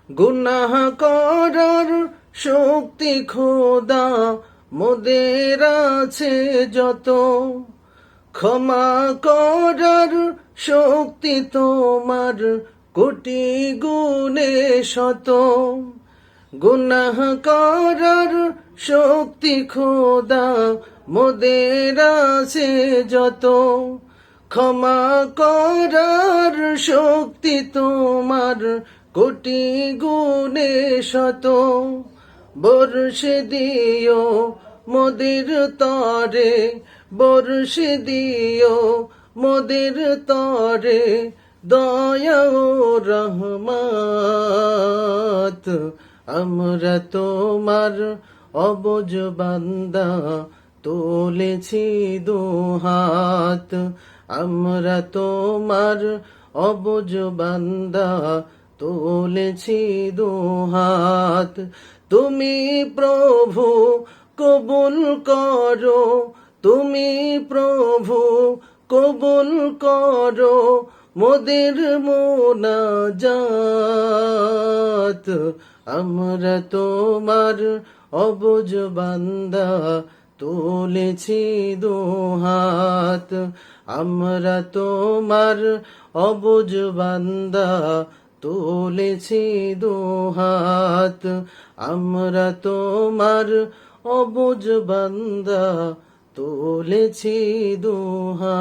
গুনাহ করার শক্তি খোদা মোদের আছে যত, ক্ষমা করার শক্তি তোমার কোটি গুণে শত। গুনাহ করার শক্তি খোদা মোদের আছে যত, ক্ষমা করার শক্তি তোমার কোটি গুণে শত। বর্ষে দিও মোদের তরে, বর্ষে দিও মোদের তরে দয়া ও রহমত। আমরা তোমার অবুঝ বান্দা তুলেছি দুহাত, আমরা তোমার অবুঝ বান্দা তুলেছি দুহাত। তুমি প্রভু কবুল করো, তুমি প্রভু কবুল করো মোদের মুনাজাত। আমরা তোমার অবুঝ বান্দা তুলেছি দুহাত, আমরা তোমার অবুঝ বান্দা তুলেছি দুহাত, আমরা তোমার অবুঝ বান্দা তুলেছি দুহাত।